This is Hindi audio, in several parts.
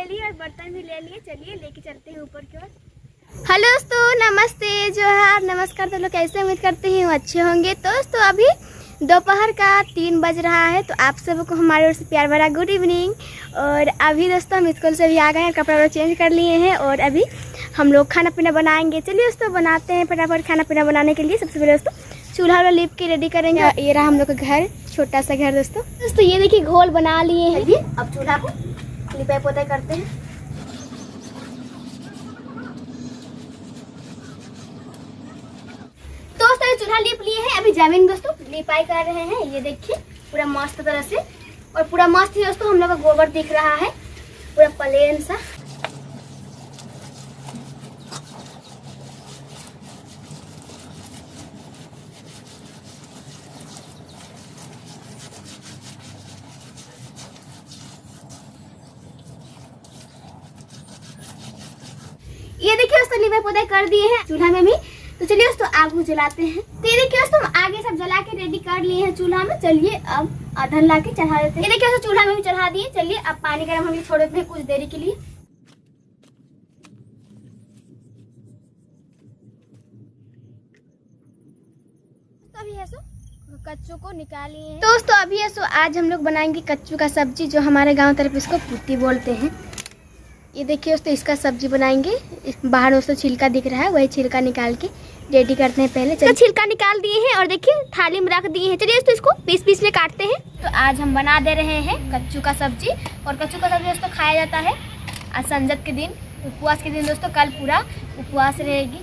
ली और बर्तन भी ले लिए। चलिए लेके चलते हैं ऊपर की ओर। हेलो दोस्तों, नमस्ते, जोहार, नमस्कार। तो लोग कैसे, उम्मीद करते हैं अच्छे होंगे। तो दोस्तों अभी दोपहर का 3 बज रहा है। तो आप सबको हमारे ओर से प्यार भरा गुड इवनिंग। और अभी दोस्तों हम स्कूल से भी आ गए हैं, कपड़ा वपड़ा चेंज कर लिए हैं और अभी हम लोग खाना पीना बनाएंगे। चलिए दोस्तों बनाते हैं फटाफट। खाना पीना बनाने के लिए सबसे पहले दोस्तों चूल्हा वाला लिप के रेडी करेंगे। ये रहा हम लोग का घर, छोटा सा घर दोस्तों ये देखिए घोल बना लिए हैं। अब चूल्हा को लिपाई पोताई करते हैं। तो दोस्तों चूल्हा लिप लिए हैं, अभी जमीन दोस्तों लिपाई कर रहे हैं। ये देखिए पूरा मस्त तरह से, और पूरा मस्त ही दोस्तों हम लोग का गोबर दिख रहा है, पूरा प्लेन सा। ये देखिए दोस्तों लिपाई पोताई कर दिए हैं चूल्हा में भी। तो चलिए दोस्तों आग को जलाते हैं। तो ये देखिए दोस्तों आगे सब जला के रेडी कर लिए हैं चूल्हा में। चलिए अब अधन ला के चढ़ा देते हैं। ये देखिए दोस्तों चूल्हा में भी चढ़ा दिए। चलिए अब पानी गर्म होने छोड़ देते हैं कुछ देरी के लिए। तो अभी है सो कच्चू को निकाल लिए हैं। दोस्तों अभी है सो आज हम लोग बनाएंगे कच्चू का सब्जी, जो हमारे गाँव तरफ इसको पुत्ती बोलते हैं। ये देखिए दोस्तों इसका सब्जी बनाएंगे। बाहर दोस्तों छिलका दिख रहा है, वही छिलका निकाल के रेडी करते हैं। पहले तो छिलका निकाल दिए हैं और देखिए थाली में रख दिए हैं। चलिए दोस्तों इसको पीस पीस में काटते हैं। तो आज हम बना दे रहे हैं कच्चू का सब्जी। और कच्चू का सब्जी दोस्तों खाया जाता है आज संजत के दिन, उपवास के दिन दोस्तों। कल पूरा उपवास रहेगी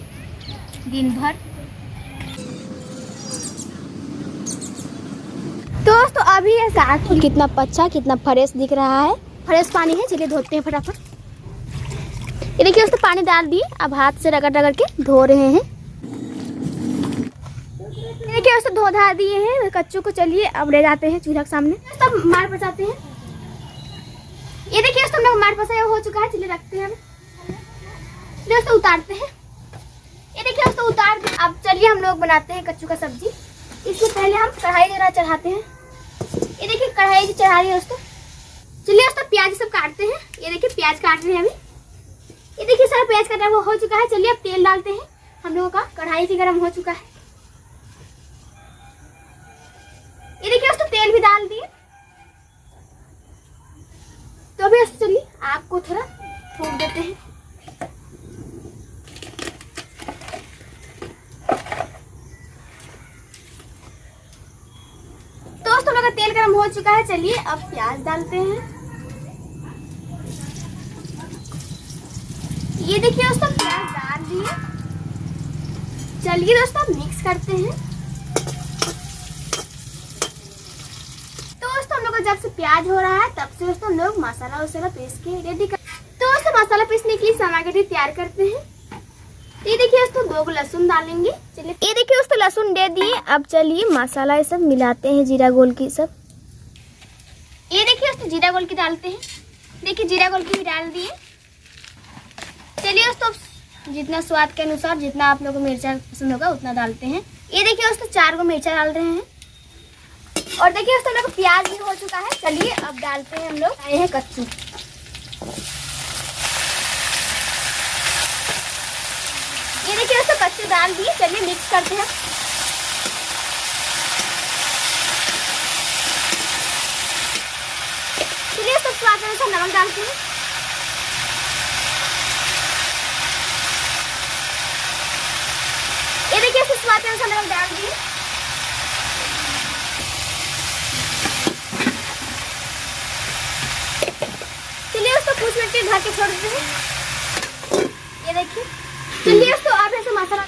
दिन भर। दोस्तों अभी ऐसा कितना अच्छा कितना फ्रेश दिख रहा है, फ्रेश पानी है। चलिए धोते हैं फटाफट। ये देखिए दोस्तों पानी डाल दिए, अब हाथ से रगड़ रगड़ के धो रहे हैं। देखिए दोस्तों धो धा दिए हैं कच्चू को। चलिए अब ले जाते हैं चूल्हा के सामने, तब मार पसाते हैं। ये देखिए दोस्तों हम लोग मार पसाया हो चुका है। चलिए रखते हैं, दोस्तों उतारते हैं। ये देखिए दोस्तों उतार दे। अब चलिए हम लोग बनाते हैं कच्चू का सब्जी। इससे पहले हम कढ़ाई जरा चढ़ाते हैं। ये देखिए कढ़ाई चढ़ा रही है दोस्तों। चलिए दोस्तों प्याज सब काटते हैं। ये देखिए प्याज काट रहे हैं अभी। ये देखिए सारा प्याज कटा हुआ हो चुका है। चलिए अब तेल डालते हैं। हम लोगों का कढ़ाई भी गर्म हो चुका है। ये देखिए दोस्तों तेल भी डाल दिए। तो अभी चलिए आग को थोड़ा फूंक देते हैं। दोस्तों लोग का तेल गर्म हो चुका है। चलिए अब प्याज डालते हैं। ये देखिए दोस्तों प्याज डाल दिए। चलिए दोस्तों मिक्स करते हैं। तो दोस्तों हम लोग का जब से प्याज हो रहा है तब से दोस्तों हम लोग मसाला वसाला पीस के रेडी कर। तो दोस्तों मसाला पीसने के लिए सामग्री तैयार करते हैं। ये देखिए दोस्तों 2 लहसुन डालेंगे। चलिए ये देखिए दोस्तों लहसुन दे दिए। अब चलिए मसाला ये सब मिलाते हैं, जीरा गोल की सब। ये देखिए दोस्तों जीरा गोल की डालते हैं। देखिए जीरा गोल की भी डाल दिए। चलिए दोस्तों जितना स्वाद के अनुसार, जितना आप लोगों को मिर्चा पसंद होगा उतना डालते हैं। ये देखिए दोस्तों 4 को मिर्चा डाल रहे हैं। और देखिए दोस्तों लोग प्याज भी हो चुका है। चलिए अब डालते हैं हम लोग आए हैं कच्चू। ये देखिए दोस्तों कच्चू डाल दिए। चलिए मिक्स करते हैं। चलिए दोस्तों स्वाद अनुसार नमक डालते हैं। ये देखिए स्वाद अनुसार नमक डाल दिए। चलिए उसको कुछ मिनट ढक के छोड़ देते हैं। ये देखिए चलिए उसको आप ऐसे मसाला।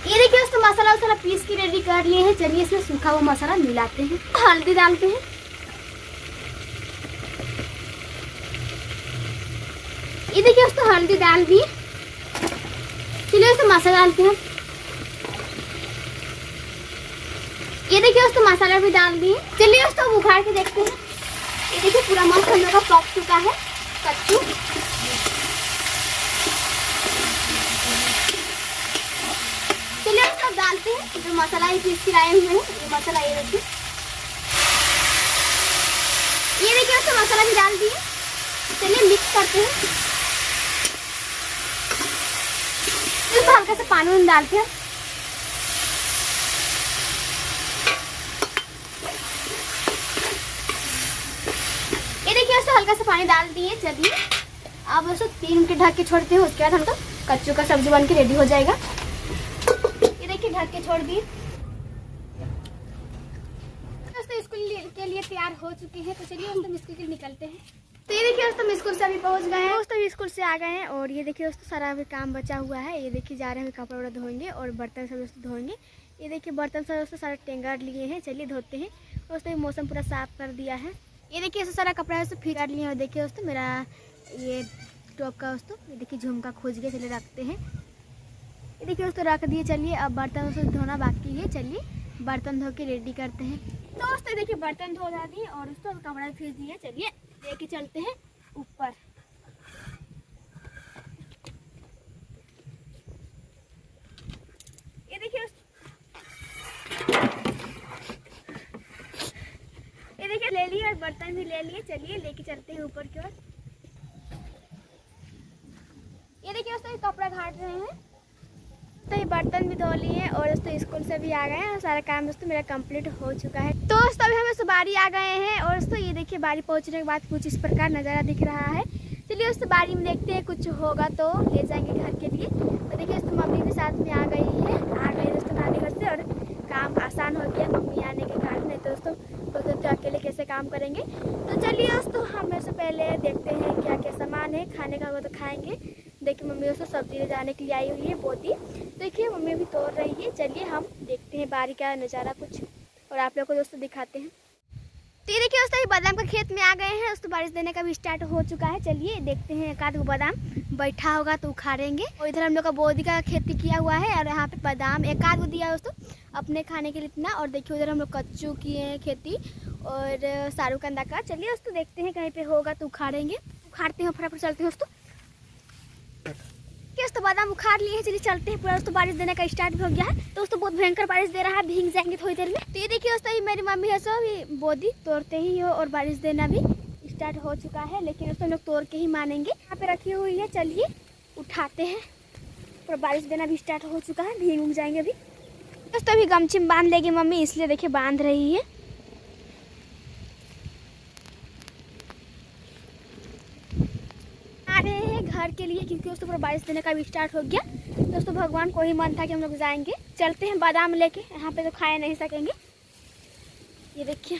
ये देखिए उसको मसाला वसाला पीस के रेडी कर लिए हैं। चलिए इसमें सूखा हुआ मसाला मिलाते हैं। हल्दी डालते हैं। ये देखिए उसको हल्दी डाल दी। चलिए उसको मसाला डालते हैं। ये देखिए उसको मसाला भी डाल दिए। चलिए उसको उखाड़ के देखते हैं। ये देखिए पूरा मस्त हम लोग का पक चुका है कच्चू। चलिए उसको डालते हैं। जो मसाला ये पीस के लाए हुए हैं, ये मसाला ये देखिए। ये देखिए दोस्तों मसाला भी डाल दिए, चलिए मिक्स करते हैं। दोस्तों हल्का सा पानी डालते हैं। ये देखिए दोस्तों हल्का सा पानी डाल दिए। चलिए अब दोस्तों 3 मिनट ढक के छोड़ते हैं, उसके बाद हम तो कच्चू का सब्जी बन के रेडी हो जाएगा। ये देखिए ढक के छोड़ दिए। दोस्तों स्कूल के लिए तैयार हो चुके हैं, तो चलिए हम स्कूल के लिए निकलते हैं। तो ये देखिए दोस्तों स्कूल से अभी पहुंच गए हैं। दोस्तों स्कूल से आ गए हैं और ये देखिए दोस्तों सारा अभी काम बचा हुआ है। ये देखिए जा रहे हैं कपड़ा वपड़ा धोएंगे और बर्तन सब दोस्तों धोएंगे। ये देखिए बर्तन सब दोस्तों सारे टेंगर लिए हैं, चलिए धोते हैं। दोस्तों मौसम पूरा साफ कर दिया है। ये देखिए दोस्तों सारा कपड़ा है फिर कर लिए। और देखिए दोस्तों मेरा ये टॉप का दोस्तों ये देखिए झुमका खोज गया, चलिए रखते हैं। ये देखिए दोस्तों रख दिए। चलिए अब बर्तन दोस्तों धोना बाकी है, चलिए बर्तन धो के रेडी करते हैं। तो दोस्तों देखिए बर्तन धो जा दिए और दोस्तों कपड़ा फिर दिए, चलिए लेके चलते हैं ऊपर। ये देखिए ले लिए और बर्तन भी ले लिए, चलिए लेके चलते हैं ऊपर की ओर। ये देखिए दोस्तों कपड़ा घाट रहे हैं, तो ये बर्तन भी धो लिए और दोस्तों स्कूल से भी आ गए हैं और सारा काम दोस्तों मेरा कंप्लीट हो चुका है। तो दोस्तों अभी हम बारी आ गए हैं और दोस्तों ये देखिए बारी पहुंचने के बाद कुछ इस प्रकार नज़ारा दिख रहा है। चलिए दोस्तों बारी में देखते हैं, कुछ होगा तो ले जाएंगे घर के लिए। तो देखिए दोस्तों मम्मी भी साथ में आ गई दोस्तों नानी घर से और काम आसान हो गया मम्मी आने के कारण। नहीं तो दोस्तों तो अकेले कैसे काम करेंगे। तो चलिए दोस्तों हमें से पहले देखते हैं क्या क्या सामान है, खाने का वो तो खाएंगे। देखिए मम्मी दोस्तों सब्जी ले जाने के लिए आई हुई है बोती, देखिए मम्मी भी तोड़ रही है। चलिए हम देखते हैं बारी का नज़ारा कुछ और आप लोग को दोस्तों दिखाते हैं। तो ये देखिए दोस्तों बादाम का खेत में आ गए हैं, दोस्तों बारिश देने का भी स्टार्ट हो चुका है। चलिए देखते हैं, एक आध बादाम बैठा होगा तो उखाड़ेंगे। और इधर हम लोग का बोदी का खेती किया हुआ है और यहाँ पे बादाम एक आध दिया दोस्तों अपने खाने के लिए इतना। और देखिए उधर हम लोग कच्चू किए हैं खेती और सारूकंदा का। चलिए दोस्तों देखते हैं कहीं पे होगा तो उखाड़ेंगे, उखाड़ते हैं फटाफट चलते हैं दोस्तों। दोस्तों बादाम उखाड़ लिए हैं, चलिए चलते हैं। पूरा दोस्तों बारिश देने का स्टार्ट भी हो गया है, दोस्तों बहुत भयंकर बारिश दे रहा है, भीग जाएंगे थोड़ी देर में। तो ये देखिए दोस्तों मेरी मम्मी है सब बोदी तोड़ते ही हो और बारिश देना भी स्टार्ट हो चुका है, लेकिन दोस्तों हम लोग तोड़ के ही मानेंगे। यहाँ पे रखी हुई है, चलिए उठाते हैं। पूरा बारिश देना भी स्टार्ट हो चुका है, भीग जाएंगे अभी। दोस्तों अभी गमछी में बांध लेगी मम्मी, इसलिए देखिए बांध रही है। आ रहे हैं घर के लिए क्योंकि दोस्तों पूरा बारिश देने का भी स्टार्ट हो गया। दोस्तों भगवान को ही मन था कि हम लोग जाएंगे। चलते हैं बादाम लेके, यहाँ पे तो खाए नहीं सकेंगे। ये देखिए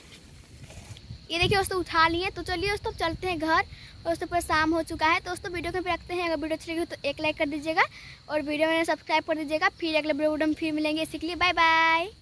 दोस्तों उठा लिए। तो चलिए दोस्तों चलते हैं घर। दोस्तों पूरा शाम हो चुका है। दोस्तों वीडियो को भी रखते हैं, अगर वीडियो अच्छी लगी तो एक लाइक कर दीजिएगा और वीडियो में सब्सक्राइब कर दीजिएगा। फिर अगले वीडियो में फिर मिलेंगे, इसी के लिए बाय बाय।